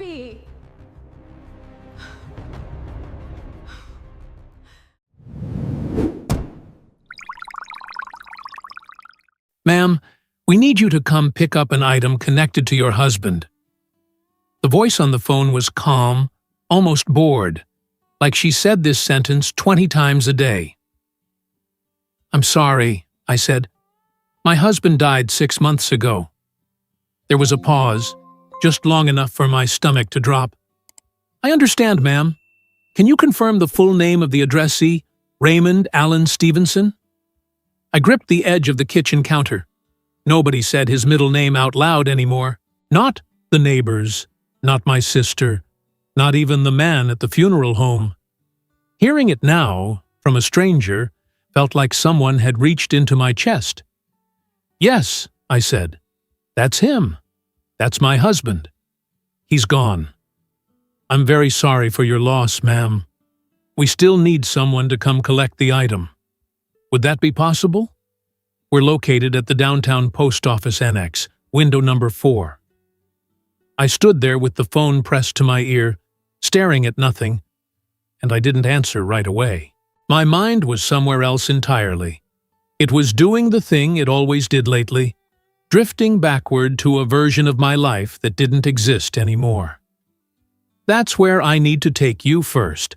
be? Ma'am, we need you to come pick up an item connected to your husband. The voice on the phone was calm, almost bored, like she said this sentence 20 times a day. "I'm sorry," I said. "My husband died 6 months ago." There was a pause, just long enough for my stomach to drop. "I understand, ma'am. Can you confirm the full name of the addressee, Raymond Allen Stevenson?" I gripped the edge of the kitchen counter. Nobody said his middle name out loud anymore. Not the neighbors, not my sister, not even the man at the funeral home. Hearing it now, from a stranger, felt like someone had reached into my chest. "Yes," I said. "That's him. That's my husband. He's gone. I'm very sorry for your loss, ma'am. We still need someone to come collect the item. Would that be possible? We're located at the downtown post office annex, window number 4. I stood there with the phone pressed to my ear, staring at nothing, and I didn't answer right away. My mind was somewhere else entirely. It was doing the thing it always did lately, drifting backward to a version of my life that didn't exist anymore. That's where I need to take you first.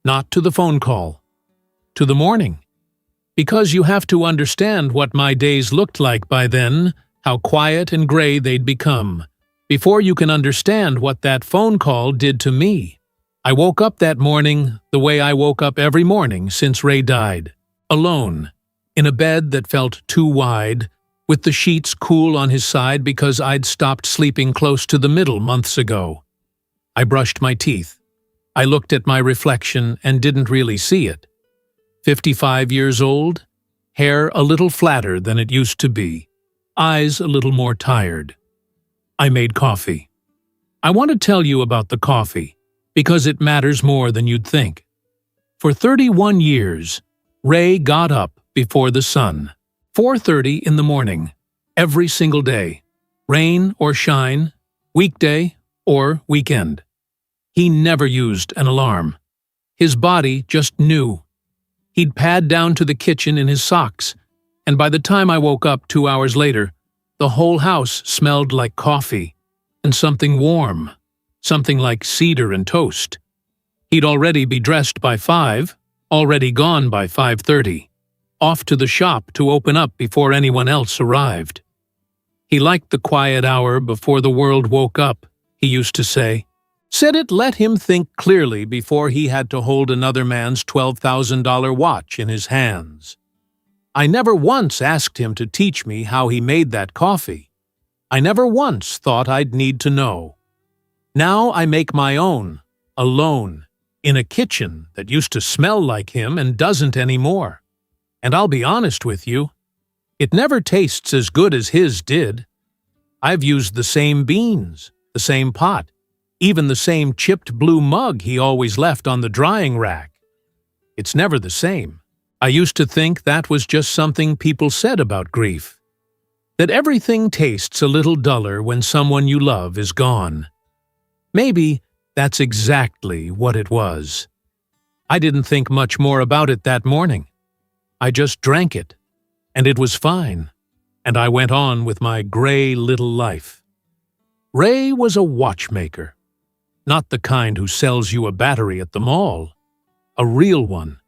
Not to the phone call. To the morning. Because you have to understand what my days looked like by then, how quiet and gray they'd become, before you can understand what that phone call did to me. I woke up that morning the way I woke up every morning since Ray died. Alone, in a bed that felt too wide, with the sheets cool on his side because I'd stopped sleeping close to the middle months ago. I brushed my teeth. I looked at my reflection and didn't really see it. 55 years old, hair a little flatter than it used to be, eyes a little more tired. I made coffee. I want to tell you about the coffee, because it matters more than you'd think. For 31 years, Ray got up before the sun, 4:30 in the morning, every single day, rain or shine, weekday or weekend. He never used an alarm. His body just knew. He'd pad down to the kitchen in his socks, and by the time I woke up 2 hours later, the whole house smelled like coffee and something warm, something like cedar and toast. He'd already be dressed by 5, already gone by 5:30, off to the shop to open up before anyone else arrived. He liked the quiet hour before the world woke up, he used to say. Said it let him think clearly before he had to hold another man's $12,000 watch in his hands. I never once asked him to teach me how he made that coffee. I never once thought I'd need to know. Now I make my own, alone, in a kitchen that used to smell like him and doesn't anymore. And I'll be honest with you, it never tastes as good as his did. I've used the same beans, the same pot, even the same chipped blue mug he always left on the drying rack. It's never the same. I used to think that was just something people said about grief. That everything tastes a little duller when someone you love is gone. Maybe that's exactly what it was. I didn't think much more about it that morning. I just drank it, and it was fine, and I went on with my gray little life. Ray was a watchmaker. Not the kind who sells you a battery at the mall. A real one.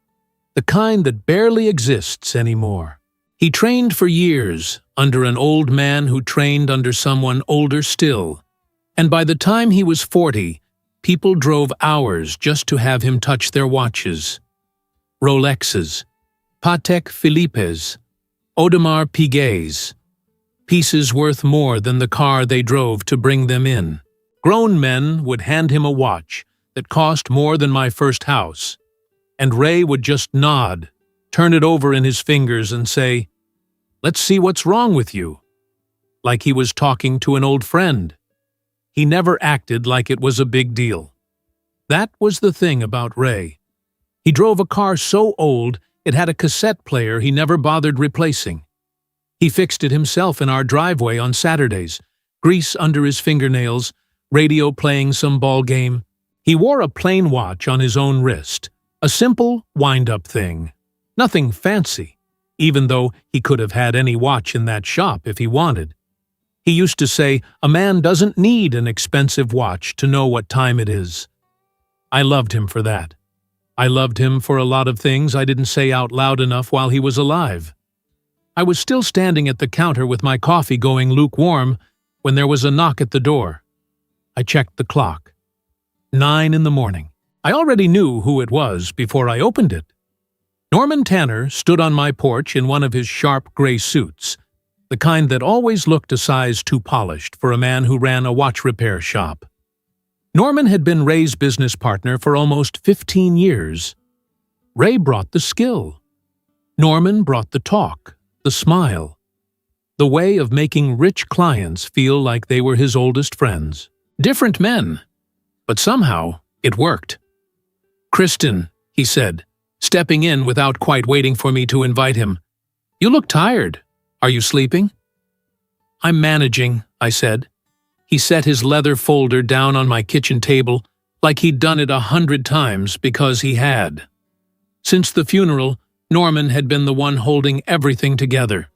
The kind that barely exists anymore. He trained for years under an old man who trained under someone older still, and by the time he was 40, people drove hours just to have him touch their watches. Rolexes, Patek Philippe's, Audemars Piguet's, pieces worth more than the car they drove to bring them in. Grown men would hand him a watch that cost more than my first house, and Ray would just nod, turn it over in his fingers and say, "Let's see what's wrong with you," like he was talking to an old friend. He never acted like it was a big deal. That was the thing about Ray. He drove a car so old it had a cassette player he never bothered replacing. He fixed it himself in our driveway on Saturdays, grease under his fingernails, radio playing some ball game. He wore a plain watch on his own wrist, a simple wind-up thing. Nothing fancy, even though he could have had any watch in that shop if he wanted. He used to say, "A man doesn't need an expensive watch to know what time it is." I loved him for that. I loved him for a lot of things I didn't say out loud enough while he was alive. I was still standing at the counter with my coffee going lukewarm when there was a knock at the door. I checked the clock. 9 in the morning. I already knew who it was before I opened it. Norman Tanner stood on my porch in one of his sharp gray suits, the kind that always looked a size too polished for a man who ran a watch repair shop. Norman had been Ray's business partner for almost 15 years. Ray brought the skill. Norman brought the talk, the smile, the way of making rich clients feel like they were his oldest friends. Different men, but somehow it worked. "Kristen," he said, stepping in without quite waiting for me to invite him. "You look tired. Are you sleeping?" "I'm managing," I said. He set his leather folder down on my kitchen table like he'd done it 100 times because he had. Since the funeral, Norman had been the one holding everything together.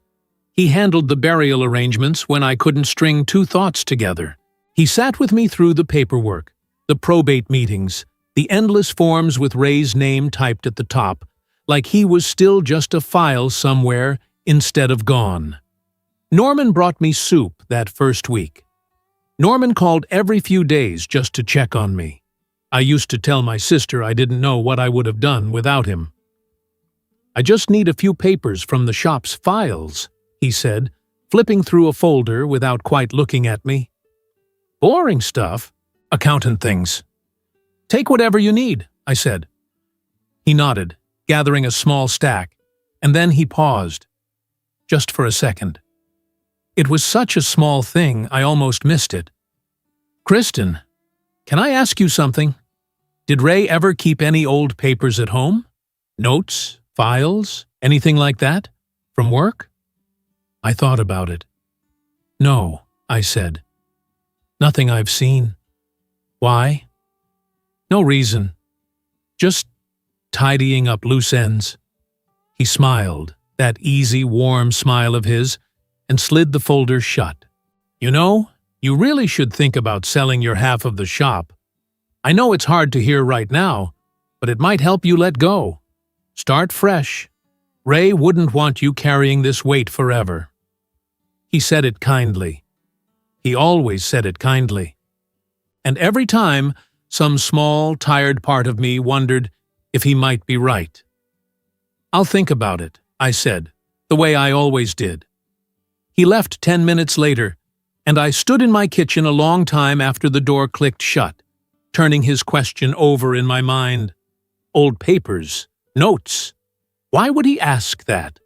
He handled the burial arrangements when I couldn't string two thoughts together. He sat with me through the paperwork, the probate meetings, the endless forms with Ray's name typed at the top, like he was still just a file somewhere instead of gone. Norman brought me soup that first week. Norman called every few days just to check on me. I used to tell my sister I didn't know what I would have done without him. "I just need a few papers from the shop's files," he said, flipping through a folder without quite looking at me. "Boring stuff. Accountant things." "Take whatever you need," I said. He nodded, gathering a small stack, and then he paused. Just for a second. It was such a small thing, I almost missed it. "Kristen, can I ask you something? Did Ray ever keep any old papers at home? Notes, files, anything like that? From work?" I thought about it. "No," I said. "Nothing I've seen." "Why?" "No reason. Just tidying up loose ends." He smiled, that easy, warm smile of his, and slid the folder shut. "You know, you really should think about selling your half of the shop. I know it's hard to hear right now, but it might help you let go. Start fresh. Ray wouldn't want you carrying this weight forever." He said it kindly. He always said it kindly. And every time, some small, tired part of me wondered if he might be right. "I'll think about it," I said, the way I always did. He left 10 minutes later, and I stood in my kitchen a long time after the door clicked shut, turning his question over in my mind. Old papers, notes. Why would he ask that?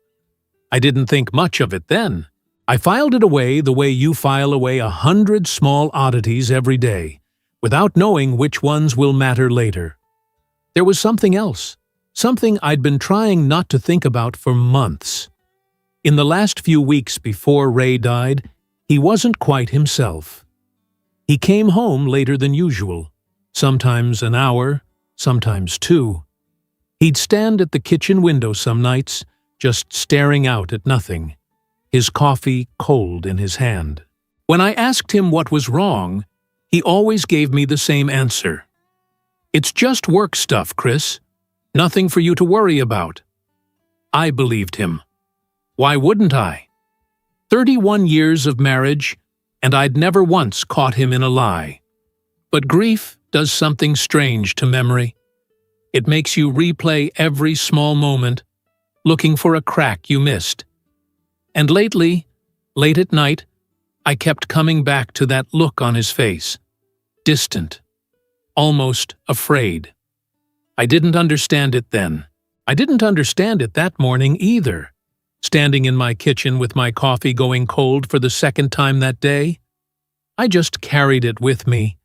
I didn't think much of it then. I filed it away the way you file away 100 small oddities every day, without knowing which ones will matter later. There was something else, something I'd been trying not to think about for months. In the last few weeks before Ray died, he wasn't quite himself. He came home later than usual, sometimes an hour, sometimes 2. He'd stand at the kitchen window some nights, just staring out at nothing, his coffee cold in his hand. When I asked him what was wrong, he always gave me the same answer. "It's just work stuff, Chris. Nothing for you to worry about." I believed him. Why wouldn't I? 31 years of marriage, and I'd never once caught him in a lie. But grief does something strange to memory. It makes you replay every small moment, looking for a crack you missed. And lately, late at night, I kept coming back to that look on his face. Distant. Almost afraid. I didn't understand it then. I didn't understand it that morning either. Standing in my kitchen with my coffee going cold for the second time that day, I just carried it with me,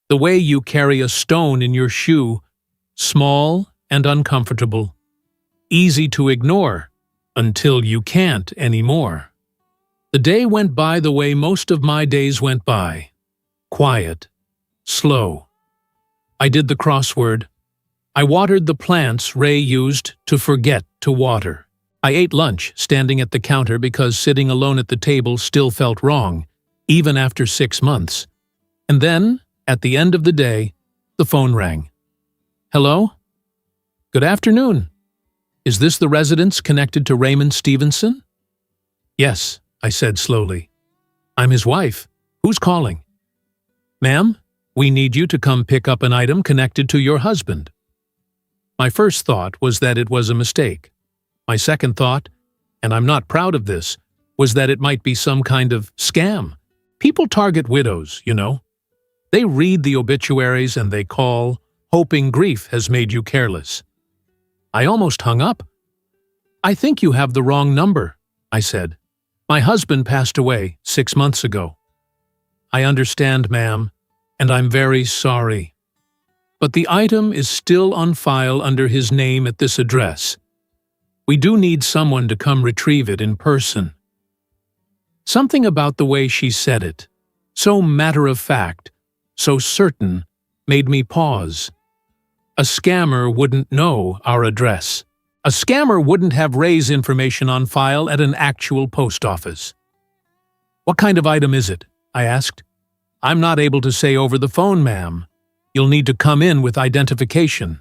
the way you carry a stone in your shoe, small and uncomfortable, easy to ignore until you can't anymore. The day went by the way most of my days went by, quiet, slow. I did the crossword. I watered the plants Ray used to forget to water. I ate lunch standing at the counter because sitting alone at the table still felt wrong, even after 6 months. And then, at the end of the day, the phone rang. Hello? Good afternoon. Is this the residence connected to Raymond Stevenson? Yes, I said slowly. I'm his wife. Who's calling? Ma'am, we need you to come pick up an item connected to your husband. My first thought was that it was a mistake. My second thought, and I'm not proud of this, was that it might be some kind of scam. People target widows, you know. They read the obituaries and they call, hoping grief has made you careless. I almost hung up. I think you have the wrong number, I said. My husband passed away 6 months ago. I understand, ma'am, and I'm very sorry. But the item is still on file under his name at this address. We do need someone to come retrieve it in person. Something about the way she said it, so matter-of-fact, so certain, made me pause. A scammer wouldn't know our address. A scammer wouldn't have Ray's information on file at an actual post office. What kind of item is it? I asked. I'm not able to say over the phone, ma'am. You'll need to come in with identification.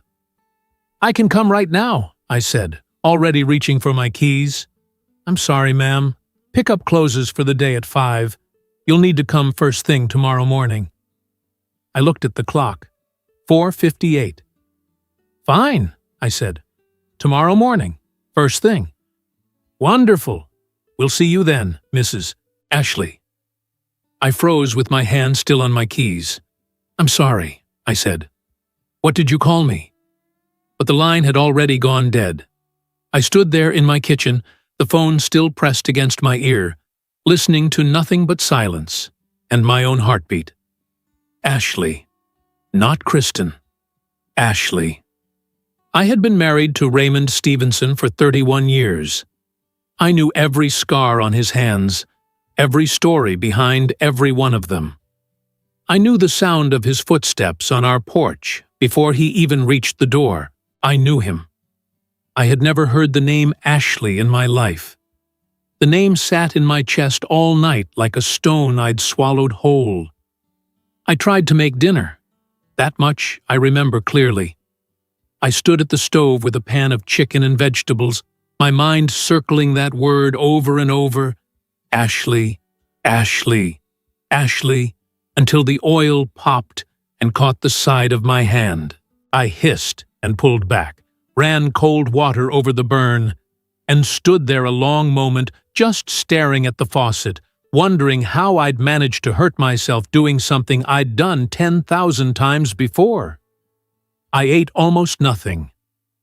I can come right now, I said, already reaching for my keys. I'm sorry, ma'am. Pickup closes for the day at 5. You'll need to come first thing tomorrow morning. I looked at the clock. 4:58. Fine, I said. Tomorrow morning, first thing. Wonderful. We'll see you then, Mrs. Ashley. I froze with my hand still on my keys. I'm sorry, I said. What did you call me? But the line had already gone dead. I stood there in my kitchen, the phone still pressed against my ear, listening to nothing but silence and my own heartbeat. Ashley. Not Kristen. Ashley. I had been married to Raymond Stevenson for 31 years. I knew every scar on his hands, every story behind every one of them. I knew the sound of his footsteps on our porch before he even reached the door. I knew him. I had never heard the name Ashley in my life. The name sat in my chest all night like a stone I'd swallowed whole. I tried to make dinner. That much I remember clearly. I stood at the stove with a pan of chicken and vegetables, my mind circling that word over and over, Ashley, Ashley, Ashley, until the oil popped and caught the side of my hand. I hissed and pulled back, ran cold water over the burn, and stood there a long moment just staring at the faucet, wondering how I'd managed to hurt myself doing something I'd done 10,000 times before. I ate almost nothing.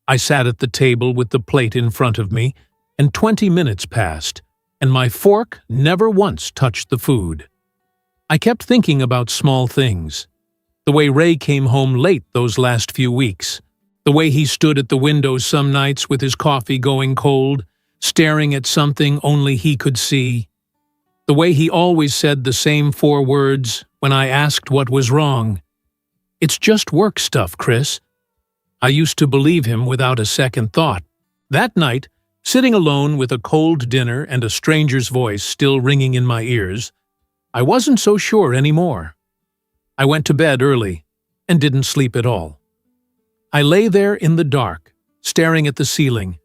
I sat at the table with the plate in front of me, and 20 minutes passed, and my fork never once touched the food. I kept thinking about small things. The way Ray came home late those last few weeks. The way he stood at the window some nights with his coffee going cold, staring at something only he could see. The way he always said the same 4 words when I asked what was wrong. It's just work stuff, Chris. I used to believe him without a second thought. That night, sitting alone with a cold dinner and a stranger's voice still ringing in my ears, I wasn't so sure anymore. I went to bed early and didn't sleep at all. I lay there in the dark, staring at the ceiling,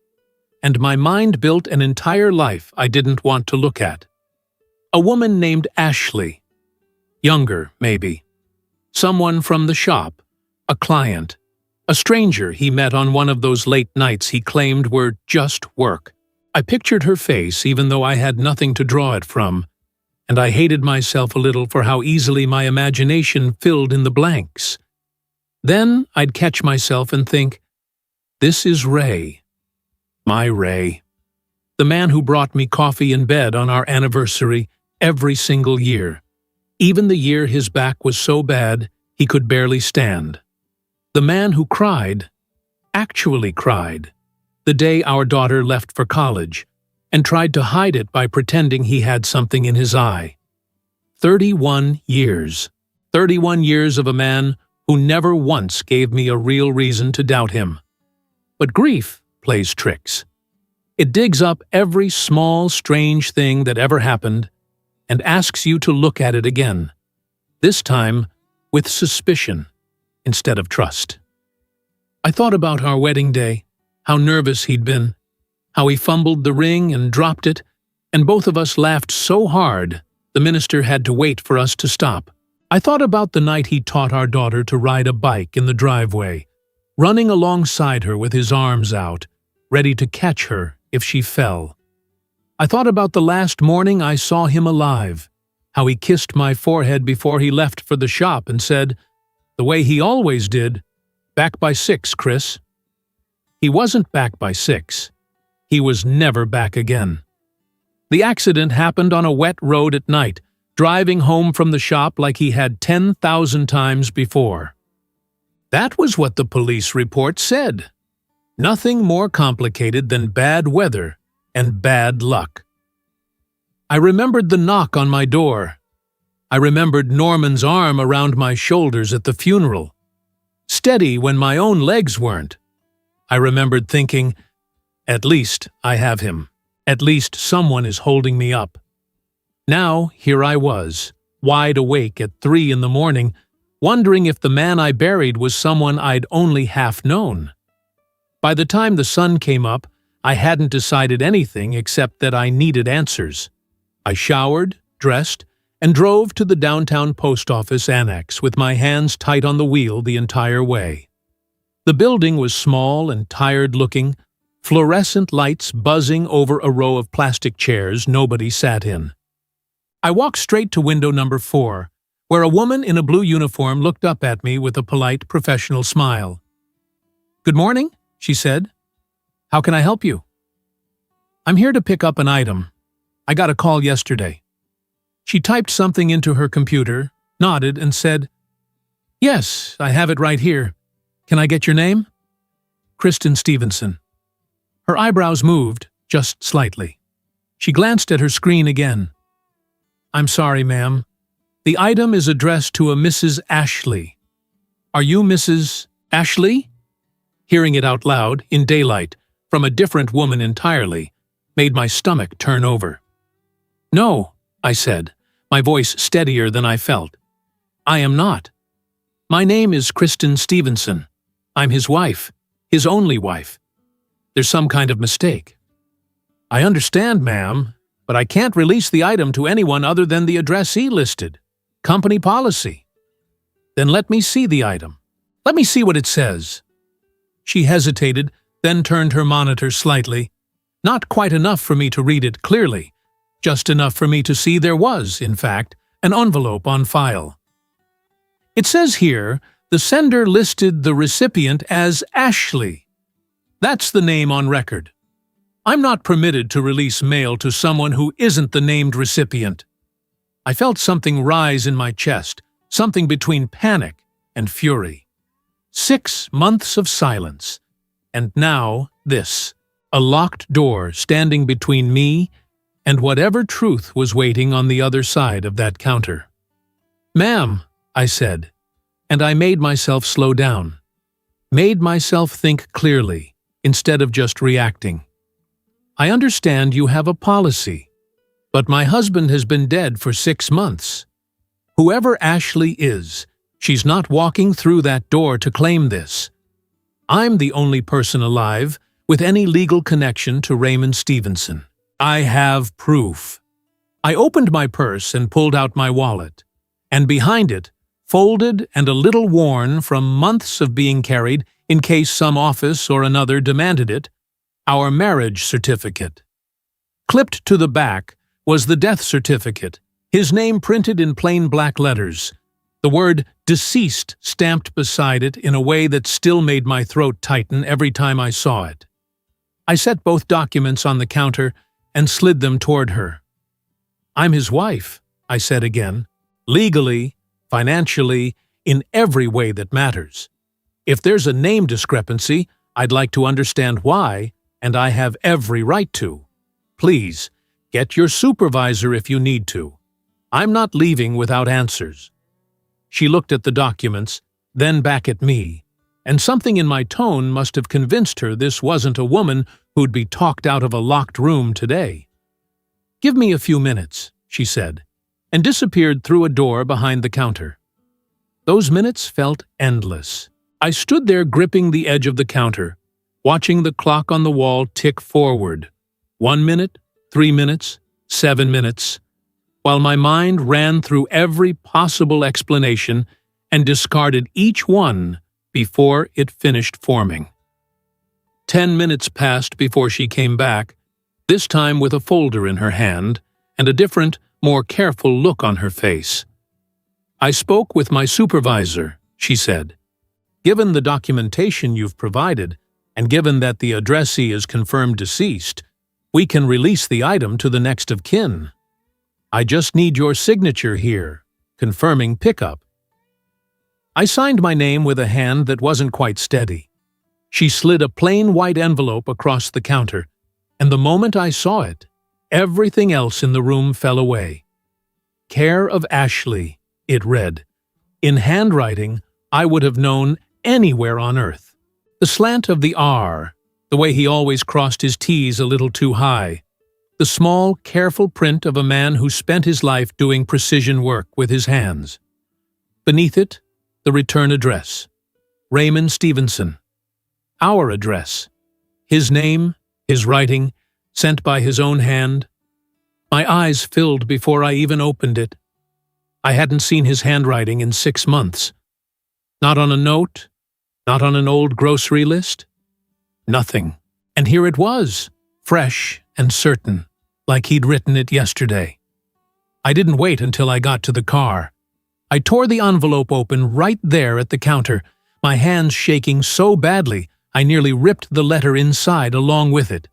and my mind built an entire life I didn't want to look at. A woman named Ashley. Younger, maybe. Someone from the shop. A client. A stranger he met on one of those late nights he claimed were just work. I pictured her face even though I had nothing to draw it from, and I hated myself a little for how easily my imagination filled in the blanks. Then I'd catch myself and think, this is Ray. My Ray. The man who brought me coffee in bed on our anniversary every single year, even the year his back was so bad he could barely stand. The man who cried, actually cried, the day our daughter left for college, and tried to hide it by pretending he had something in his eye. 31 years. 31 years of a man who never once gave me a real reason to doubt him. But grief plays tricks. It digs up every small, strange thing that ever happened and asks you to look at it again, this time with suspicion instead of trust. I thought about our wedding day, how nervous he'd been, how he fumbled the ring and dropped it, and both of us laughed so hard the minister had to wait for us to stop. I thought about the night he taught our daughter to ride a bike in the driveway, running alongside her with his arms out, ready to catch her if she fell. I thought about the last morning I saw him alive, how he kissed my forehead before he left for the shop and said, the way he always did, "Back by 6, Chris." He wasn't back by 6. He was never back again. The accident happened on a wet road at night, driving home from the shop like he had 10,000 times before. That was what the police report said. Nothing more complicated than bad weather and bad luck. I remembered the knock on my door. I remembered Norman's arm around my shoulders at the funeral, steady when my own legs weren't. I remembered thinking, at least I have him. At least someone is holding me up. Now, here I was, wide awake at 3 in the morning, wondering if the man I buried was someone I'd only half known. By the time the sun came up, I hadn't decided anything except that I needed answers. I showered, dressed, and drove to the downtown post office annex with my hands tight on the wheel the entire way. The building was small and tired-looking, fluorescent lights buzzing over a row of plastic chairs nobody sat in. I walked straight to window number 4, where a woman in a blue uniform looked up at me with a polite, professional smile. "Good morning," she said. "How can I help you?" "I'm here to pick up an item. I got a call yesterday." She typed something into her computer, nodded, and said, "Yes, I have it right here. Can I get your name?" "Kristen Stevenson." Her eyebrows moved, just slightly. She glanced at her screen again. "I'm sorry, ma'am. The item is addressed to a Mrs. Ashley. Are you Mrs. Ashley?" Hearing it out loud, in daylight, from a different woman entirely, made my stomach turn over. "No," I said, my voice steadier than I felt. "I am not. My name is Kristen Stevenson. I'm his wife, his only wife. There's some kind of mistake." "I understand, ma'am, but I can't release the item to anyone other than the addressee listed. Company policy." "Then let me see the item. Let me see what it says." She hesitated, then turned her monitor slightly. Not quite enough for me to read it clearly, just enough for me to see there was, in fact, an envelope on file. It says here, the sender listed the recipient as Ashley. That's the name on record. I'm not permitted to release mail to someone who isn't the named recipient. I felt something rise in my chest, something between panic and fury. 6 months of silence, and now this, a locked door standing between me and whatever truth was waiting on the other side of that counter. "Ma'am," I said, and I made myself slow down, made myself think clearly, instead of just reacting. "I understand you have a policy, but my husband has been dead for 6 months. Whoever Ashley is, she's not walking through that door to claim this. I'm the only person alive with any legal connection to Raymond Stevenson. I have proof." I opened my purse and pulled out my wallet, and behind it, folded and a little worn from months of being carried in case some office or another demanded it, our marriage certificate. Clipped to the back was the death certificate, his name printed in plain black letters, the word "deceased" stamped beside it in a way that still made my throat tighten every time I saw it. I set both documents on the counter and slid them toward her. "I'm his wife," I said again, "legally, financially, in every way that matters. If there's a name discrepancy, I'd like to understand why, and I have every right to. Please, get your supervisor if you need to. I'm not leaving without answers." She looked at the documents, then back at me, and something in my tone must have convinced her this wasn't a woman who'd be talked out of a locked room today. "Give me a few minutes," she said, and disappeared through a door behind the counter. Those minutes felt endless. I stood there gripping the edge of the counter, watching the clock on the wall tick forward. 1 minute, 3 minutes, 7 minutes, while my mind ran through every possible explanation and discarded each one before it finished forming. 10 minutes passed before she came back, this time with a folder in her hand and a different, more careful look on her face. "I spoke with my supervisor," she said. "Given the documentation you've provided, and given that the addressee is confirmed deceased, we can release the item to the next of kin. I just need your signature here, confirming pickup." I signed my name with a hand that wasn't quite steady. She slid a plain white envelope across the counter, and the moment I saw it, everything else in the room fell away. "Care of Ashley," it read. In handwriting, I would have known anywhere on earth. The slant of the R, the way he always crossed his T's a little too high, the small, careful print of a man who spent his life doing precision work with his hands. Beneath it, the return address. Raymond Stevenson. Our address. His name, his writing, sent by his own hand. My eyes filled before I even opened it. I hadn't seen his handwriting in 6 months. Not on a note, not on an old grocery list. Nothing. And here it was, fresh and certain, like he'd written it yesterday. I didn't wait until I got to the car. I tore the envelope open right there at the counter, my hands shaking so badly I nearly ripped the letter inside along with it.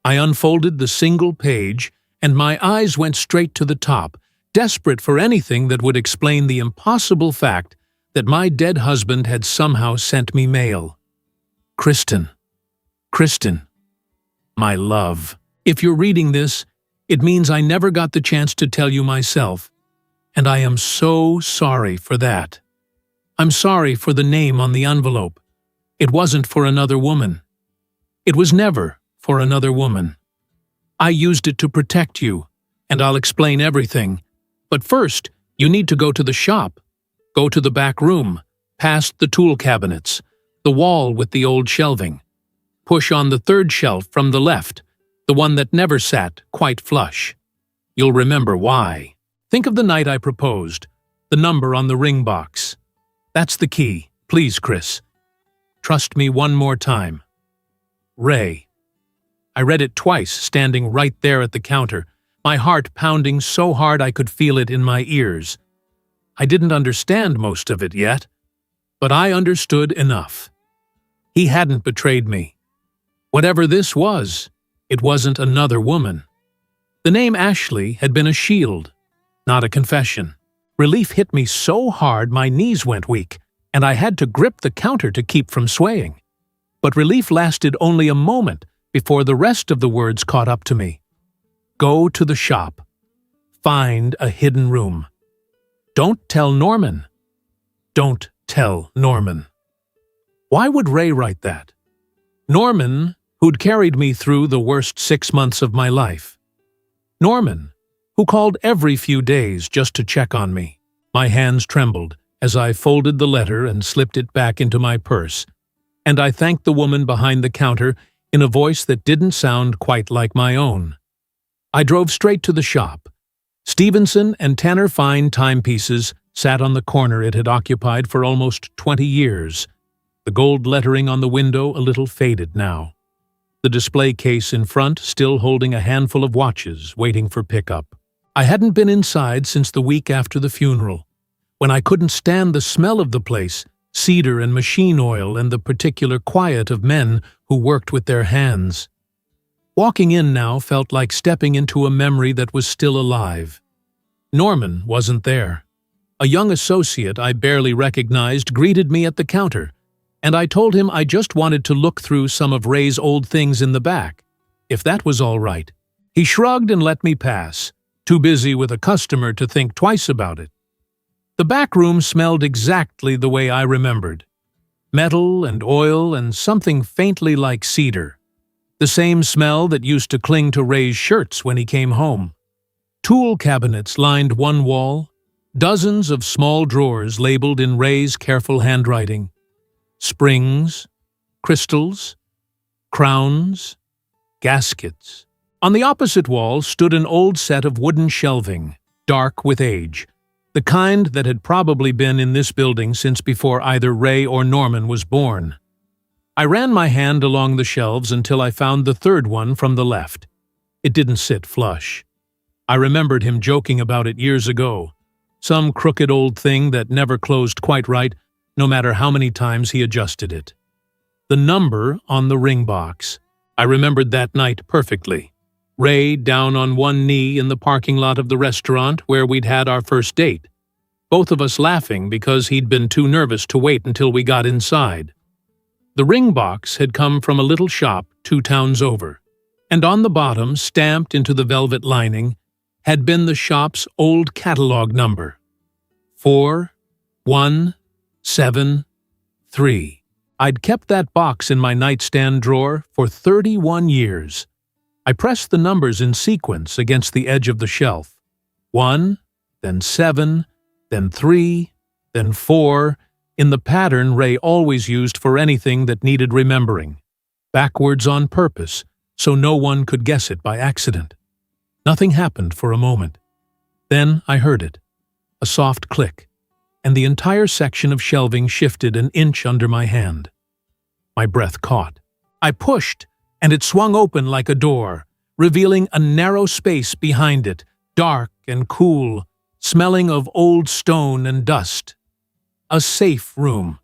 I unfolded the single page, and my eyes went straight to the top, desperate for anything that would explain the impossible fact that my dead husband had somehow sent me mail. Kristen. Kristen. My love. If you're reading this, it means I never got the chance to tell you myself, and I am so sorry for that. I'm sorry for the name on the envelope. It wasn't for another woman. It was never for another woman. I used it to protect you, and I'll explain everything. But first, you need to go to the shop. Go to the back room, past the tool cabinets, the wall with the old shelving. Push on the third shelf from the left, the one that never sat quite flush. You'll remember why. Think of the night I proposed, the number on the ring box. That's the key. Please, Chris. Trust me one more time. Ray. I read it twice, standing right there at the counter, my heart pounding so hard I could feel it in my ears. I didn't understand most of it yet, but I understood enough. He hadn't betrayed me. Whatever this was, it wasn't another woman. The name Ashley had been a shield, not a confession. Relief hit me so hard my knees went weak, and I had to grip the counter to keep from swaying. But relief lasted only a moment before the rest of the words caught up to me. Go to the shop. Find a hidden room. Don't tell Norman. Don't tell Norman. Why would Ray write that? Norman, who'd carried me through the worst 6 months of my life. Norman, who called every few days just to check on me. My hands trembled as I folded the letter and slipped it back into my purse, and I thanked the woman behind the counter in a voice that didn't sound quite like my own. I drove straight to the shop. Stevenson and Tanner Fine timepieces sat on the corner it had occupied for almost 20 years, the gold lettering on the window a little faded now. The display case in front still holding a handful of watches waiting for pickup. I hadn't been inside since the week after the funeral, when I couldn't stand the smell of the place, cedar and machine oil and the particular quiet of men who worked with their hands. Walking in now felt like stepping into a memory that was still alive. Norman wasn't there. A young associate I barely recognized greeted me at the counter, and I told him I just wanted to look through some of Ray's old things in the back, if that was all right. He shrugged and let me pass, too busy with a customer to think twice about it. The back room smelled exactly the way I remembered. Metal and oil and something faintly like cedar. The same smell that used to cling to Ray's shirts when he came home. Tool cabinets lined one wall, dozens of small drawers labeled in Ray's careful handwriting. Springs, crystals, crowns, gaskets. On the opposite wall stood an old set of wooden shelving, dark with age, the kind that had probably been in this building since before either Ray or Norman was born. I ran my hand along the shelves until I found the third one from the left. It didn't sit flush. I remembered him joking about it years ago. Some crooked old thing that never closed quite right, no matter how many times he adjusted it. The number on the ring box. I remembered that night perfectly. Ray down on one knee in the parking lot of the restaurant where we'd had our first date. Both of us laughing because he'd been too nervous to wait until we got inside. The ring box had come from a little shop 2 towns over, and on the bottom, stamped into the velvet lining, had been the shop's old catalog number. 4173. I'd kept that box in my nightstand drawer for 31 years. I pressed the numbers in sequence against the edge of the shelf. 1, then 7, then 3, then 4, in the pattern Ray always used for anything that needed remembering. Backwards on purpose, so no one could guess it by accident. Nothing happened for a moment. Then I heard it, a soft click, and the entire section of shelving shifted an inch under my hand. My breath caught. I pushed, and it swung open like a door, revealing a narrow space behind it, dark and cool, smelling of old stone and dust. A safe room,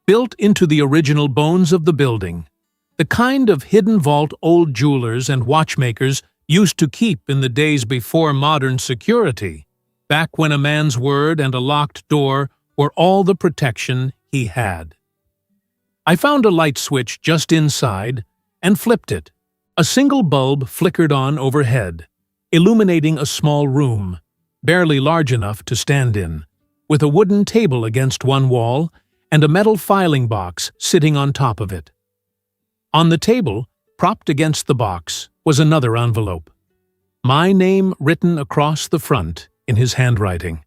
built into the original bones of the building, the kind of hidden vault old jewelers and watchmakers used to keep in the days before modern security, back when a man's word and a locked door were all the protection he had. I found a light switch just inside and flipped it. A single bulb flickered on overhead, illuminating a small room, barely large enough to stand in, with a wooden table against one wall and a metal filing box sitting on top of it. On the table, propped against the box, was another envelope. My name written across the front in his handwriting.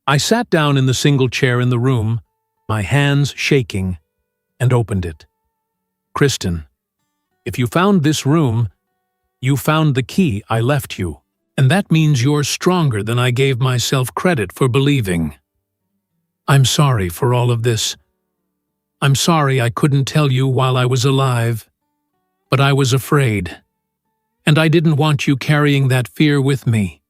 I sat down in the single chair in the room, my hands shaking, and opened it. Kristen, if you found this room, you found the key I left you, and that means you're stronger than I gave myself credit for believing. I'm sorry for all of this. I'm sorry I couldn't tell you while I was alive, but I was afraid. And I didn't want you carrying that fear with me.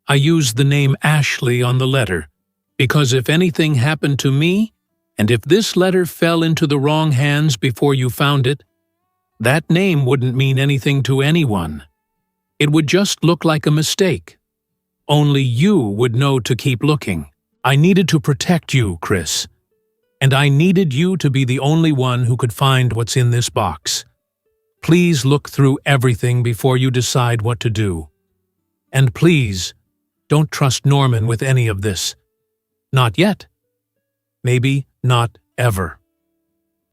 I used the name Ashley on the letter, because if anything happened to me, and if this letter fell into the wrong hands before you found it, that name wouldn't mean anything to anyone. It would just look like a mistake. Only you would know to keep looking. I needed to protect you, Chris. And I needed you to be the only one who could find what's in this box. Please look through everything before you decide what to do. And please, don't trust Norman with any of this. Not yet. Maybe not ever.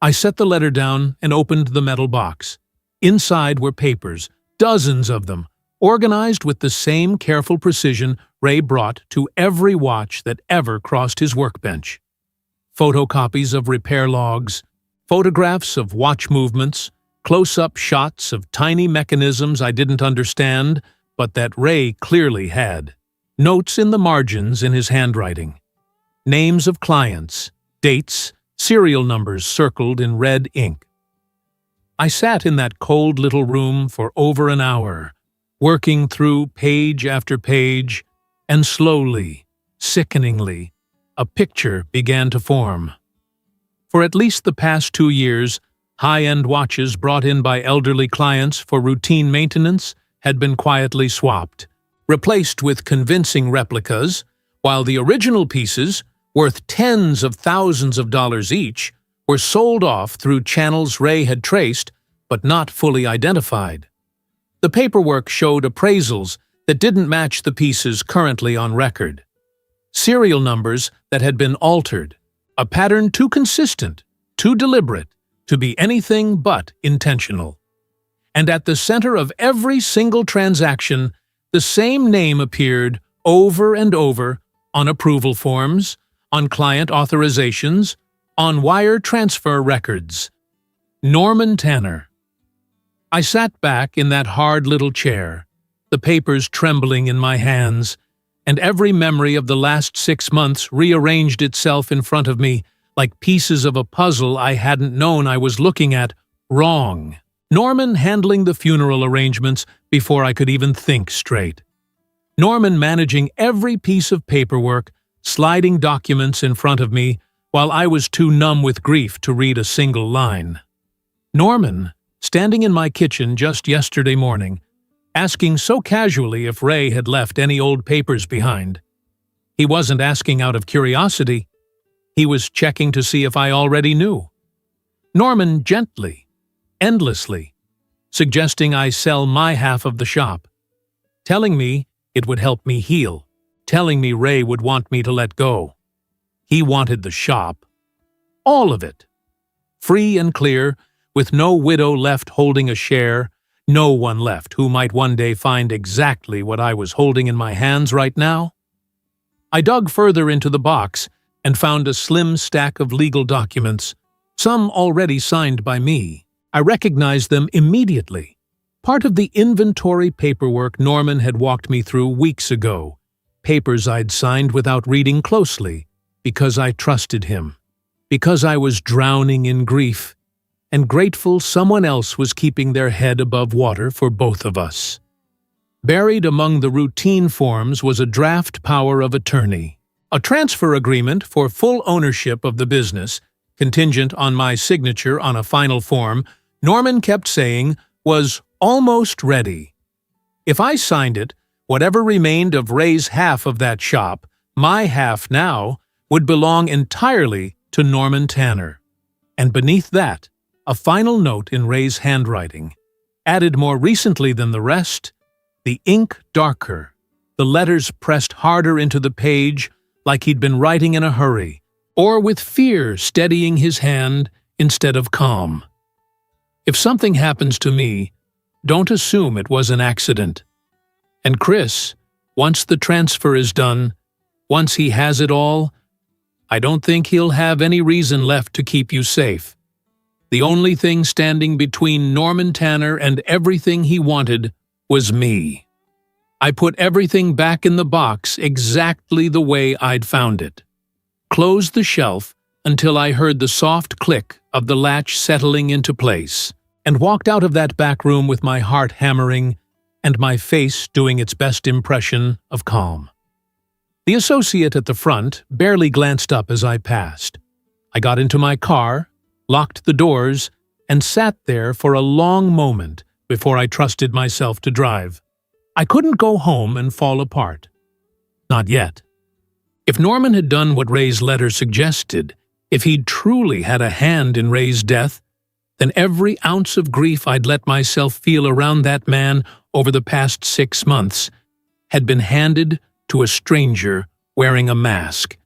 I set the letter down and opened the metal box. Inside were papers, dozens of them, organized with the same careful precision Ray brought to every watch that ever crossed his workbench. Photocopies of repair logs, photographs of watch movements, close-up shots of tiny mechanisms I didn't understand, but that Ray clearly had. Notes in the margins in his handwriting. Names of clients, dates, serial numbers circled in red ink. I sat in that cold little room for over an hour, working through page after page, and slowly, sickeningly, a picture began to form. For at least the past 2 years, high-end watches brought in by elderly clients for routine maintenance had been quietly swapped, replaced with convincing replicas, while the original pieces, worth tens of thousands of dollars each, were sold off through channels Ray had traced but not fully identified. The paperwork showed appraisals that didn't match the pieces currently on record. serial numbers that had been altered, a pattern too consistent, too deliberate, to be anything but intentional. And at the center of every single transaction, the same name appeared over and over on approval forms, on client authorizations, on wire transfer records. Norman Tanner. I sat back in that hard little chair, the papers trembling in my hands, and every memory of the last 6 months rearranged itself in front of me like pieces of a puzzle I hadn't known I was looking at wrong. Norman handling the funeral arrangements before I could even think straight. Norman managing every piece of paperwork, sliding documents in front of me while I was too numb with grief to read a single line. Norman, standing in my kitchen just yesterday morning, asking so casually if Ray had left any old papers behind. He wasn't asking out of curiosity. He was checking to see if I already knew. Norman gently, endlessly, suggesting I sell my half of the shop, telling me it would help me heal, telling me Ray would want me to let go. He wanted the shop. All of it. Free and clear, with no widow left holding a share, no one left who might one day find exactly what I was holding in my hands right now. I dug further into the box and found a slim stack of legal documents, some already signed by me. I recognized them immediately. Part of the inventory paperwork Norman had walked me through weeks ago, papers I'd signed without reading closely, because I trusted him, because I was drowning in grief, and grateful someone else was keeping their head above water for both of us. Buried among the routine forms was a draft power of attorney, a transfer agreement for full ownership of the business, contingent on my signature on a final form, Norman kept saying was almost ready. If I signed it, whatever remained of Ray's half of that shop, my half now, would belong entirely to Norman Tanner. And beneath that, a final note in Ray's handwriting, added more recently than the rest, the ink darker, the letters pressed harder into the page like he'd been writing in a hurry, or with fear steadying his hand instead of calm. If something happens to me, don't assume it was an accident. And Chris, once the transfer is done, once he has it all, I don't think he'll have any reason left to keep you safe. The only thing standing between Norman Tanner and everything he wanted was me. I put everything back in the box exactly the way I'd found it. Closed the shelf until I heard the soft click of the latch settling into place, and walked out of that back room with my heart hammering and my face doing its best impression of calm. The associate at the front barely glanced up as I passed. I got into my car, locked the doors, and sat there for a long moment before I trusted myself to drive. I couldn't go home and fall apart. Not yet. If Norman had done what Ray's letter suggested, if he'd truly had a hand in Ray's death, then every ounce of grief I'd let myself feel around that man over the past 6 months had been handed to a stranger wearing a mask.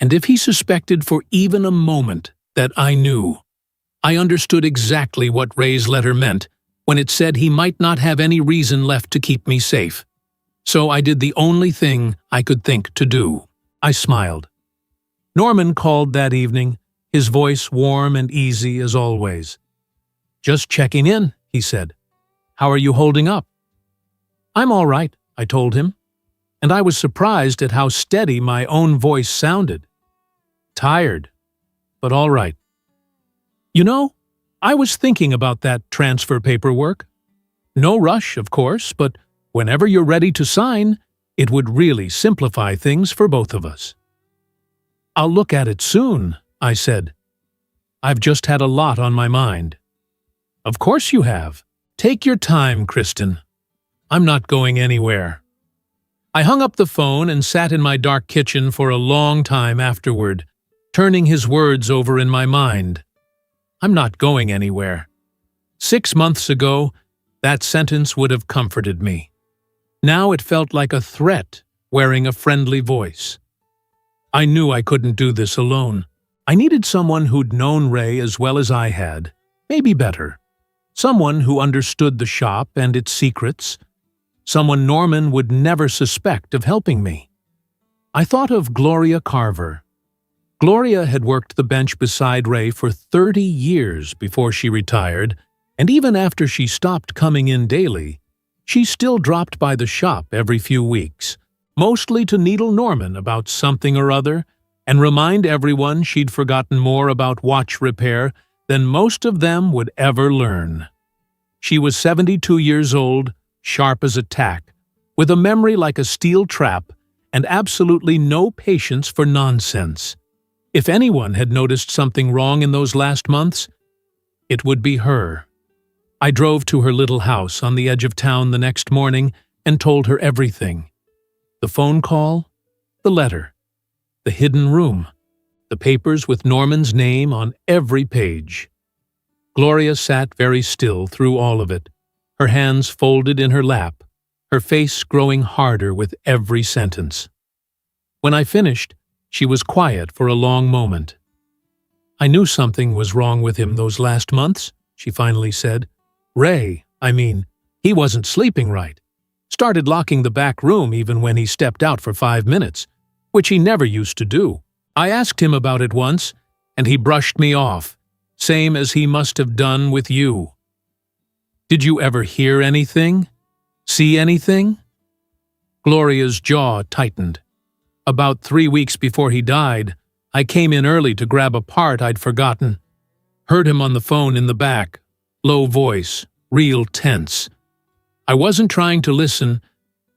And if he suspected for even a moment that I knew, I understood exactly what Ray's letter meant when it said he might not have any reason left to keep me safe. So I did the only thing I could think to do. I smiled. Norman called that evening, his voice warm and easy as always. "Just checking in," he said. "How are you holding up?" "I'm all right," I told him, and I was surprised at how steady my own voice sounded. "Tired, but all right. You know, I was thinking about that transfer paperwork. No rush, of course, but whenever you're ready to sign, it would really simplify things for both of us." "I'll look at it soon," I said. "I've just had a lot on my mind." "Of course you have. Take your time, Kristen. I'm not going anywhere." I hung up the phone and sat in my dark kitchen for a long time afterward, turning his words over in my mind. I'm not going anywhere. 6 months ago, that sentence would have comforted me. Now it felt like a threat wearing a friendly voice. I knew I couldn't do this alone. I needed someone who'd known Ray as well as I had, maybe better. Someone who understood the shop and its secrets. Someone Norman would never suspect of helping me. I thought of Gloria Carver. Gloria had worked the bench beside Ray for 30 years before she retired, and even after she stopped coming in daily, she still dropped by the shop every few weeks, mostly to needle Norman about something or other and remind everyone she'd forgotten more about watch repair than most of them would ever learn. She was 72 years old, sharp as a tack, with a memory like a steel trap and absolutely no patience for nonsense. If anyone had noticed something wrong in those last months, it would be her. I drove to her little house on the edge of town the next morning and told her everything. The phone call, the letter, the hidden room, the papers with Norman's name on every page. Gloria sat very still through all of it, her hands folded in her lap, her face growing harder with every sentence. When I finished, she was quiet for a long moment. "I knew something was wrong with him those last months," she finally said. "Ray, he wasn't sleeping right. Started locking the back room even when he stepped out for 5 minutes, which he never used to do. I asked him about it once, and he brushed me off, same as he must have done with you. Did you ever hear anything? See anything?" Gloria's jaw tightened. About 3 weeks before he died, I came in early to grab a part I'd forgotten. Heard him on the phone in the back, low voice, real tense. I wasn't trying to listen,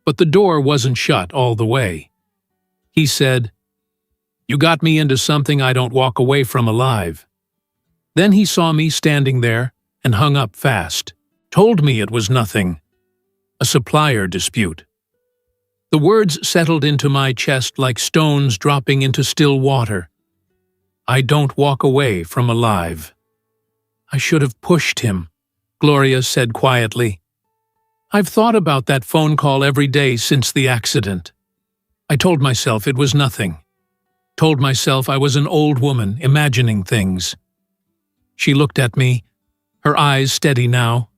but the door wasn't shut all the way. He said, "You got me into something I don't walk away from alive." Then he saw me standing there and hung up fast. Told me it was nothing. A supplier dispute. The words settled into my chest like stones dropping into still water. I don't walk away from alive. "I should have pushed him," Gloria said quietly. "I've thought about that phone call every day since the accident. I told myself it was nothing. Told myself I was an old woman imagining things." She looked at me, her eyes steady now.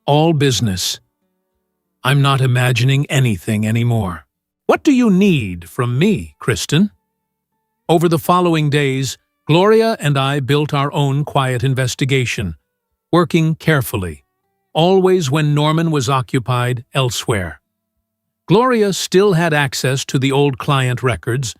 All business. "I'm not imagining anything anymore. What do you need from me, Kristen?" Over the following days, Gloria and I built our own quiet investigation, working carefully, always when Norman was occupied elsewhere. Gloria still had access to the old client records,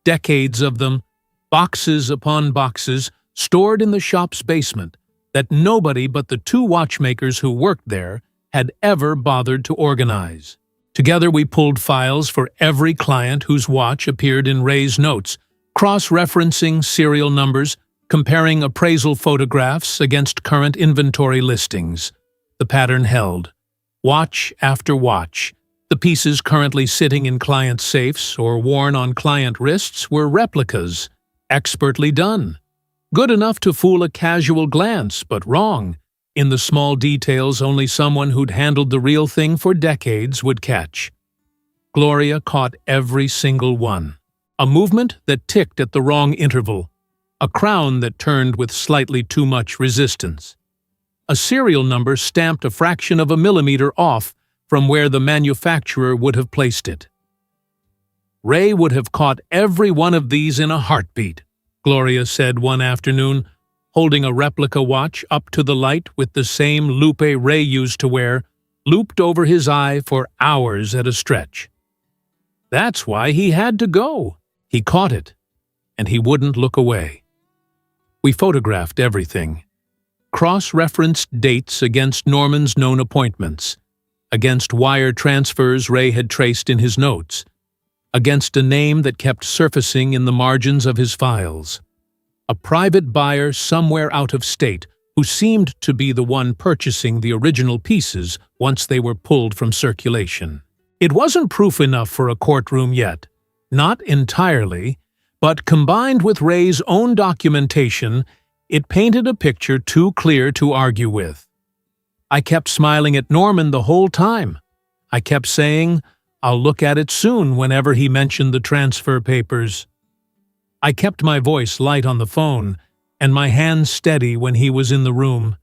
decades of them, boxes upon boxes, stored in the shop's basement, that nobody but the 2 watchmakers who worked there had ever bothered to organize. Together we pulled files for every client whose watch appeared in Ray's notes, cross-referencing serial numbers, comparing appraisal photographs against current inventory listings. The pattern held. Watch after watch. The pieces currently sitting in client safes or worn on client wrists were replicas, expertly done. Good enough to fool a casual glance, but wrong. In the small details only someone who'd handled the real thing for decades would catch. Gloria caught every single one. A movement that ticked at the wrong interval. A crown that turned with slightly too much resistance. A serial number stamped a fraction of a millimeter off from where the manufacturer would have placed it. Ray would have caught every one of these in a heartbeat, Gloria said one afternoon, holding a replica watch up to the light with the same loupe Ray used to wear, looped over his eye for hours at a stretch. That's why he had to go. He caught it, and he wouldn't look away. We photographed everything. Cross-referenced dates against Norman's known appointments, against wire transfers Ray had traced in his notes, against a name that kept surfacing in the margins of his files. A private buyer somewhere out of state who seemed to be the one purchasing the original pieces once they were pulled from circulation. It wasn't proof enough for a courtroom yet, not entirely, but combined with Ray's own documentation, it painted a picture too clear to argue with. I kept smiling at Norman the whole time. I kept saying, "I'll look at it soon," whenever he mentioned the transfer papers. I kept my voice light on the phone and my hands steady when he was in the room,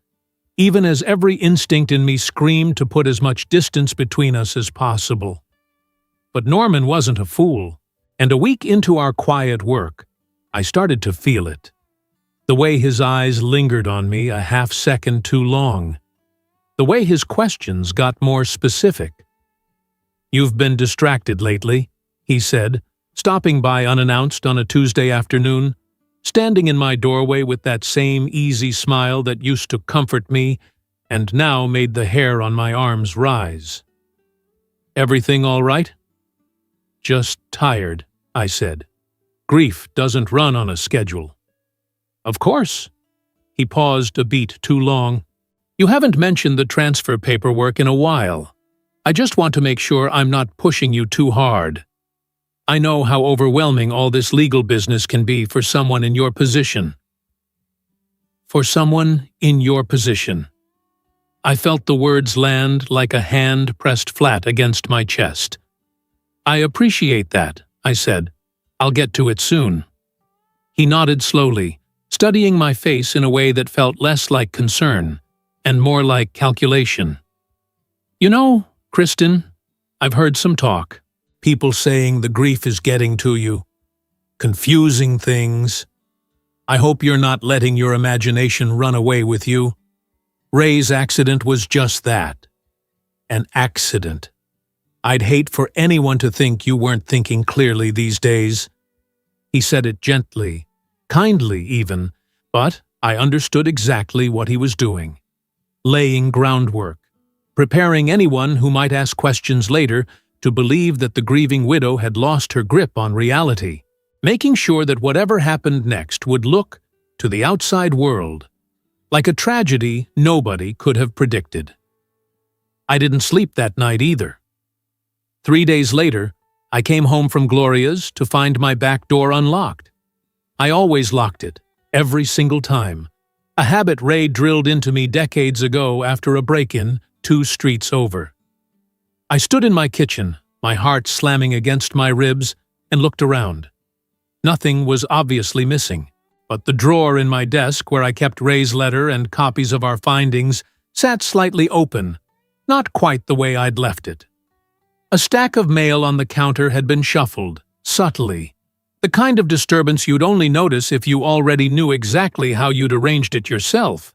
even as every instinct in me screamed to put as much distance between us as possible. But Norman wasn't a fool, and a week into our quiet work, I started to feel it. The way his eyes lingered on me a half-second too long. The way his questions got more specific. "You've been distracted lately," he said, stopping by unannounced on a Tuesday afternoon, standing in my doorway with that same easy smile that used to comfort me and now made the hair on my arms rise. "Everything all right?" "Just tired," I said. "Grief doesn't run on a schedule." "Of course." He paused a beat too long. "You haven't mentioned the transfer paperwork in a while. I just want to make sure I'm not pushing you too hard. I know how overwhelming all this legal business can be for someone in your position." For someone in your position. I felt the words land like a hand pressed flat against my chest. "I appreciate that," I said. "I'll get to it soon." He nodded slowly, studying my face in a way that felt less like concern and more like calculation. "You know, Kristen, I've heard some talk. People saying the grief is getting to you. Confusing things. I hope you're not letting your imagination run away with you. Ray's accident was just that. An accident. I'd hate for anyone to think you weren't thinking clearly these days." He said it gently, kindly even, but I understood exactly what he was doing. Laying groundwork. Preparing anyone who might ask questions later to believe that the grieving widow had lost her grip on reality, making sure that whatever happened next would look, to the outside world, like a tragedy nobody could have predicted. I didn't sleep that night either. 3 days later, I came home from Gloria's to find my back door unlocked. I always locked it, every single time, a habit Ray drilled into me decades ago after a break-in 2 streets over. I stood in my kitchen, my heart slamming against my ribs, and looked around. Nothing was obviously missing, but the drawer in my desk where I kept Ray's letter and copies of our findings sat slightly open, not quite the way I'd left it. A stack of mail on the counter had been shuffled, subtly, the kind of disturbance you'd only notice if you already knew exactly how you'd arranged it yourself.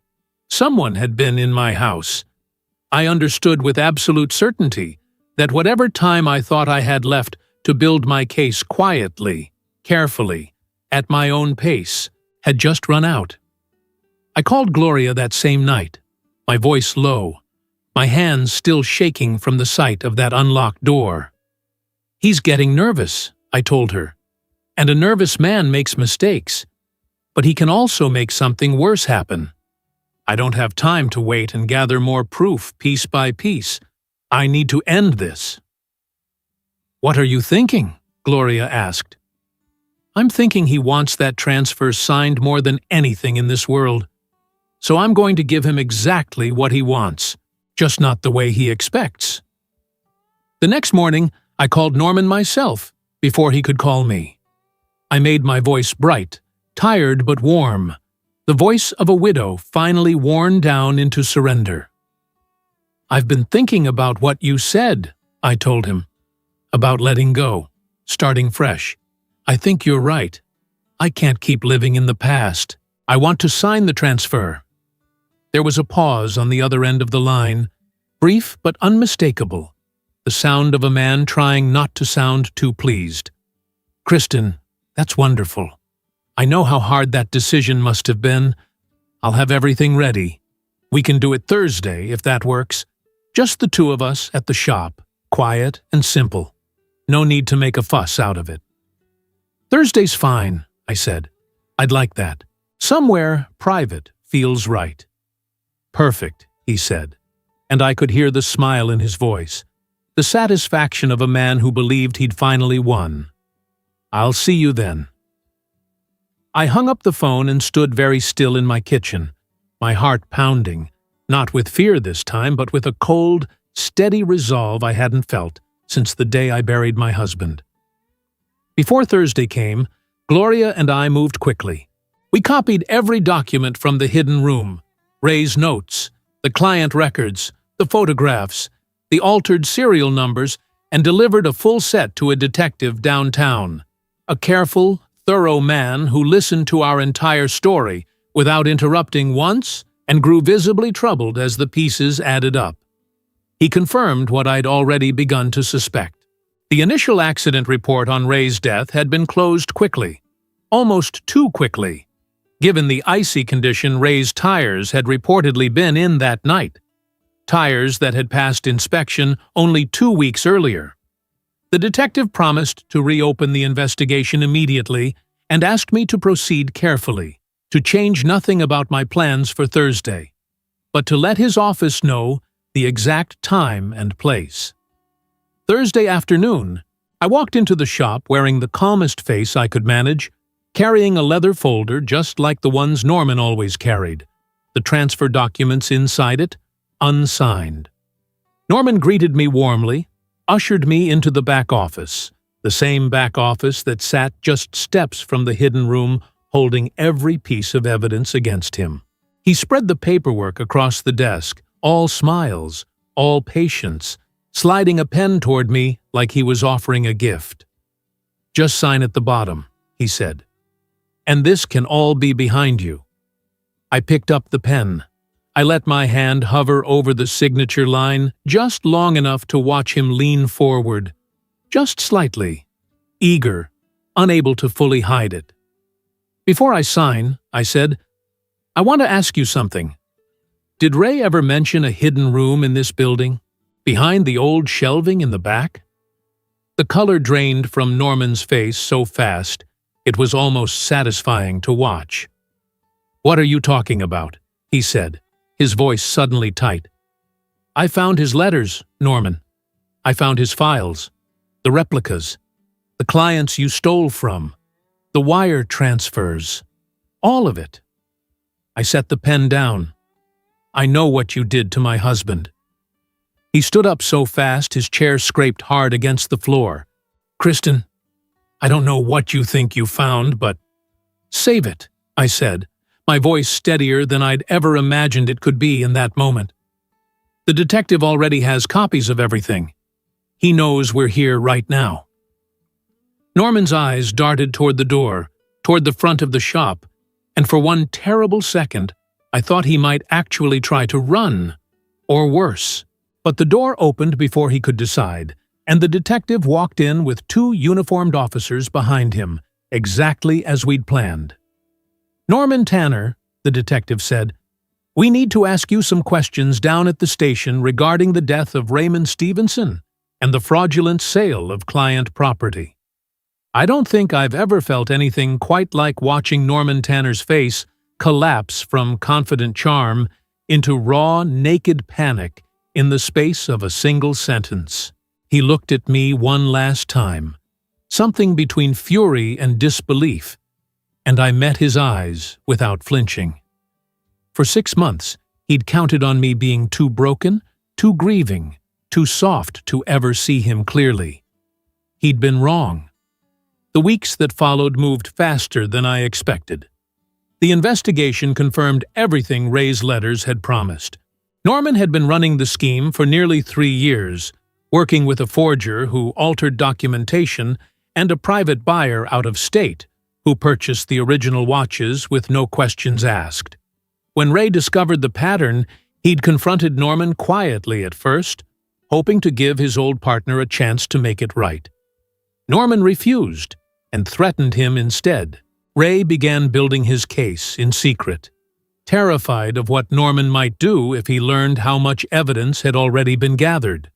Someone had been in my house. I understood with absolute certainty that whatever time I thought I had left to build my case quietly, carefully, at my own pace, had just run out. I called Gloria that same night, my voice low, my hands still shaking from the sight of that unlocked door. "He's getting nervous," I told her, "and a nervous man makes mistakes, but he can also make something worse happen. I don't have time to wait and gather more proof piece by piece. I need to end this." "What are you thinking?" Gloria asked. "I'm thinking he wants that transfer signed more than anything in this world. So I'm going to give him exactly what he wants, just not the way he expects." The next morning, I called Norman myself before he could call me. I made my voice bright, tired but warm, the voice of a widow finally worn down into surrender. "I've been thinking about what you said," I told him. "About letting go, starting fresh. I think you're right. I can't keep living in the past. I want to sign the transfer." There was a pause on the other end of the line, brief but unmistakable, the sound of a man trying not to sound too pleased. "Kristen, that's wonderful. I know how hard that decision must have been. I'll have everything ready. We can do it Thursday, if that works. Just the 2 of us at the shop, quiet and simple. No need to make a fuss out of it." "Thursday's fine," I said. "I'd like that. Somewhere private feels right." "Perfect," he said, and I could hear the smile in his voice, the satisfaction of a man who believed he'd finally won. "I'll see you then." I hung up the phone and stood very still in my kitchen, my heart pounding, not with fear this time, but with a cold, steady resolve I hadn't felt since the day I buried my husband. Before Thursday came, Gloria and I moved quickly. We copied every document from the hidden room, Ray's notes, the client records, the photographs, the altered serial numbers, and delivered a full set to a detective downtown. A careful, thorough man who listened to our entire story without interrupting once and grew visibly troubled as the pieces added up. He confirmed what I'd already begun to suspect. The initial accident report on Ray's death had been closed quickly, almost too quickly, given the icy condition Ray's tires had reportedly been in that night, tires that had passed inspection only 2 weeks earlier. The detective promised to reopen the investigation immediately and asked me to proceed carefully, to change nothing about my plans for Thursday, but to let his office know the exact time and place. Thursday afternoon, I walked into the shop wearing the calmest face I could manage, carrying a leather folder just like the ones Norman always carried, the transfer documents inside it, unsigned. Norman greeted me warmly, ushered me into the back office, the same back office that sat just steps from the hidden room holding every piece of evidence against him. He spread the paperwork across the desk, all smiles, all patience, sliding a pen toward me like he was offering a gift. "Just sign at the bottom," he said. "And this can all be behind you." I picked up the pen. I let my hand hover over the signature line just long enough to watch him lean forward, just slightly, eager, unable to fully hide it. "Before I sign," I said, "I want to ask you something. Did Ray ever mention a hidden room in this building, behind the old shelving in the back?" The color drained from Norman's face so fast, it was almost satisfying to watch. "What are you talking about?" he said, his voice suddenly tight. "I found his letters, Norman. I found his files, the replicas, the clients you stole from, the wire transfers, all of it." I set the pen down. "I know what you did to my husband." He stood up so fast his chair scraped hard against the floor. "Kristen, I don't know what you think you found, but save it," I said, my voice steadier than I'd ever imagined it could be in that moment. "The detective already has copies of everything. He knows we're here right now." Norman's eyes darted toward the door, toward the front of the shop, and for one terrible second, I thought he might actually try to run, or worse. But the door opened before he could decide, and the detective walked in with 2 uniformed officers behind him, exactly as we'd planned. "Norman Tanner," the detective said, "we need to ask you some questions down at the station regarding the death of Raymond Stevenson and the fraudulent sale of client property." I don't think I've ever felt anything quite like watching Norman Tanner's face collapse from confident charm into raw, naked panic in the space of a single sentence. He looked at me one last time, something between fury and disbelief, and I met his eyes without flinching. For 6 months, he'd counted on me being too broken, too grieving, too soft to ever see him clearly. He'd been wrong. The weeks that followed moved faster than I expected. The investigation confirmed everything Ray's letters had promised. Norman had been running the scheme for nearly 3 years, working with a forger who altered documentation and a private buyer out of state who purchased the original watches with no questions asked. When Ray discovered the pattern, he'd confronted Norman quietly at first, hoping to give his old partner a chance to make it right. Norman refused and threatened him instead. Ray began building his case in secret, terrified of what Norman might do if he learned how much evidence had already been gathered.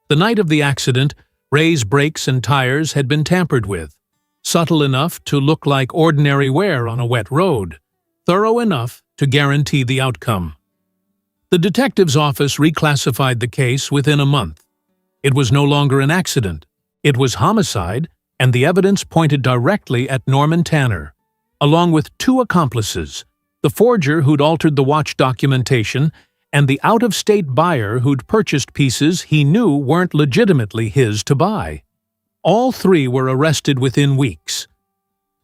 The night of the accident, Ray's brakes and tires had been tampered with, subtle enough to look like ordinary wear on a wet road, thorough enough to guarantee the outcome. The detective's office reclassified the case within a month. It was no longer an accident. It was homicide, and the evidence pointed directly at Norman Tanner, along with 2 accomplices, the forger who'd altered the watch documentation and the out-of-state buyer who'd purchased pieces he knew weren't legitimately his to buy. All 3 were arrested within weeks.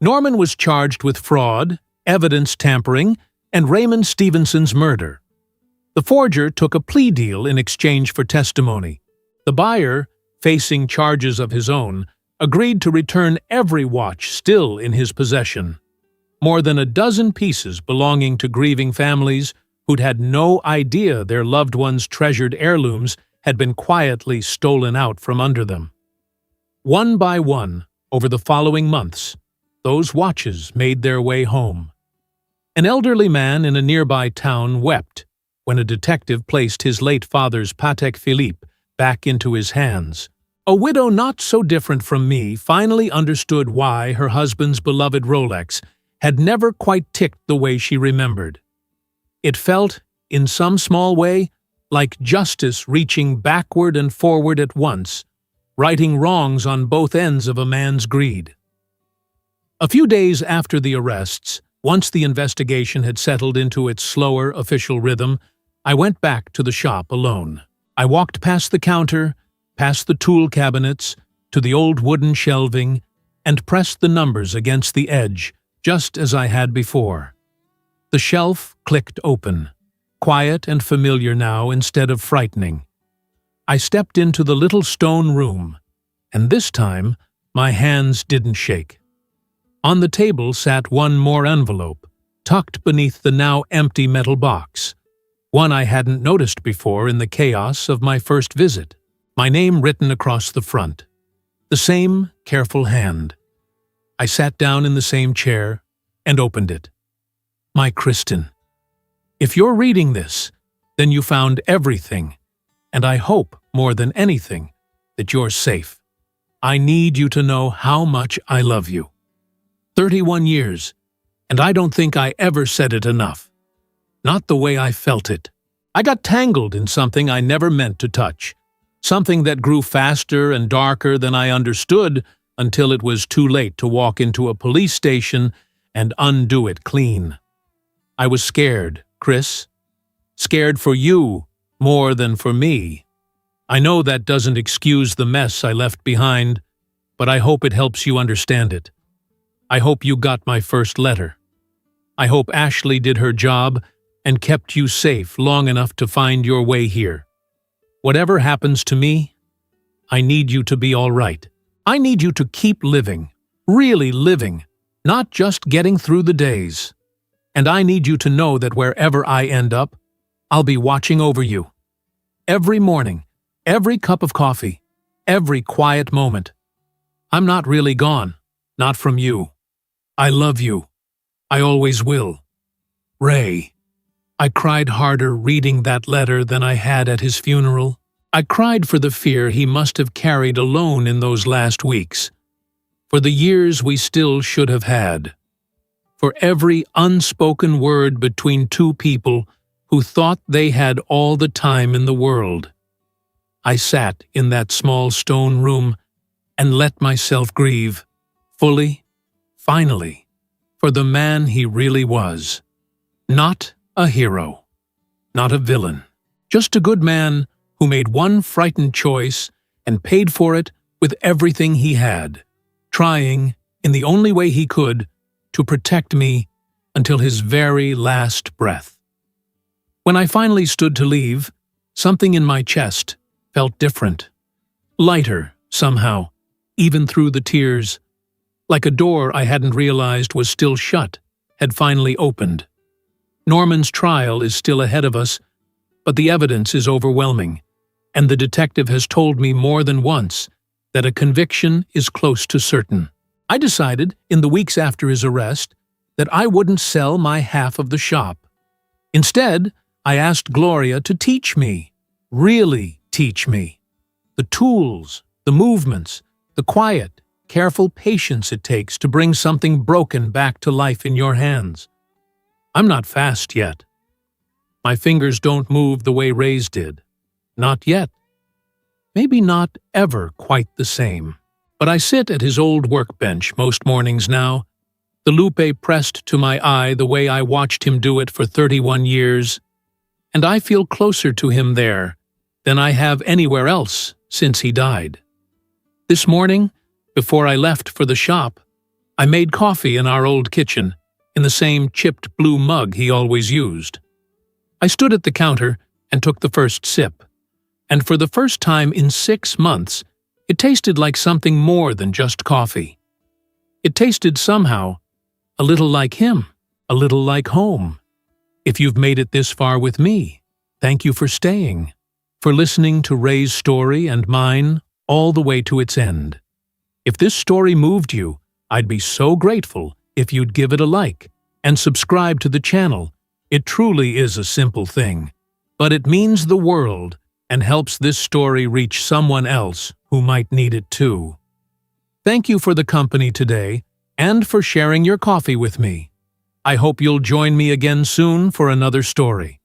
Norman was charged with fraud, evidence tampering, and Raymond Stevenson's murder. The forger took a plea deal in exchange for testimony. The buyer, facing charges of his own, agreed to return every watch still in his possession. More than a dozen pieces belonging to grieving families who'd had no idea their loved ones' treasured heirlooms had been quietly stolen out from under them. One by one, over the following months, those watches made their way home. An elderly man in a nearby town wept when a detective placed his late father's Patek Philippe back into his hands. A widow not so different from me finally understood why her husband's beloved Rolex had never quite ticked the way she remembered. It felt, in some small way, like justice reaching backward and forward at once, righting wrongs on both ends of a man's greed. A few days after the arrests, once the investigation had settled into its slower official rhythm, I went back to the shop alone. I walked past the counter, past the tool cabinets, to the old wooden shelving, and pressed the numbers against the edge, just as I had before. The shelf clicked open, quiet and familiar now instead of frightening. I stepped into the little stone room, and this time my hands didn't shake. On the table sat one more envelope, tucked beneath the now empty metal box, one I hadn't noticed before in the chaos of my first visit. My name written across the front. The same careful hand. I sat down in the same chair and opened it. My Kristen, if you're reading this, then you found everything, and I hope, more than anything, that you're safe. I need you to know how much I love you. 31 years, and I don't think I ever said it enough. Not the way I felt it. I got tangled in something I never meant to touch, something that grew faster and darker than I understood until it was too late to walk into a police station and undo it clean. I was scared, Chris. Scared for you more than for me. I know that doesn't excuse the mess I left behind, but I hope it helps you understand it. I hope you got my first letter. I hope Ashley did her job and kept you safe long enough to find your way here. Whatever happens to me, I need you to be all right. I need you to keep living, really living, not just getting through the days. And I need you to know that wherever I end up, I'll be watching over you. Every morning, every cup of coffee, every quiet moment. I'm not really gone, not from you. I love you. I always will. Ray. I cried harder reading that letter than I had at his funeral. I cried for the fear he must have carried alone in those last weeks, for the years we still should have had, for every unspoken word between two people who thought they had all the time in the world. I sat in that small stone room and let myself grieve, fully, finally, for the man he really was. Not a hero, not a villain, just a good man who made one frightened choice and paid for it with everything he had, trying, in the only way he could, to protect me until his very last breath. When I finally stood to leave, something in my chest felt different, lighter somehow, even through the tears, like a door I hadn't realized was still shut had finally opened. Norman's trial is still ahead of us, but the evidence is overwhelming, and the detective has told me more than once that a conviction is close to certain. I decided, in the weeks after his arrest, that I wouldn't sell my half of the shop. Instead, I asked Gloria to teach me, really teach me, the tools, the movements, the quiet, careful patience it takes to bring something broken back to life in your hands. I'm not fast yet. My fingers don't move the way Ray's did. Not yet. Maybe not ever quite the same. But I sit at his old workbench most mornings now, the lupe pressed to my eye the way I watched him do it for 31 years, and I feel closer to him there than I have anywhere else since he died. This morning, before I left for the shop, I made coffee in our old kitchen, in the same chipped blue mug he always used. I stood at the counter and took the first sip, and for the first time in 6 months, it tasted like something more than just coffee. It tasted somehow a little like him, a little like home. If you've made it this far with me, thank you for staying, for listening to Ray's story and mine all the way to its end. If this story moved you, I'd be so grateful if you'd give it a like and subscribe to the channel. It truly is a simple thing, but it means the world and helps this story reach someone else who might need it too. Thank you for the company today and for sharing your coffee with me. I hope you'll join me again soon for another story.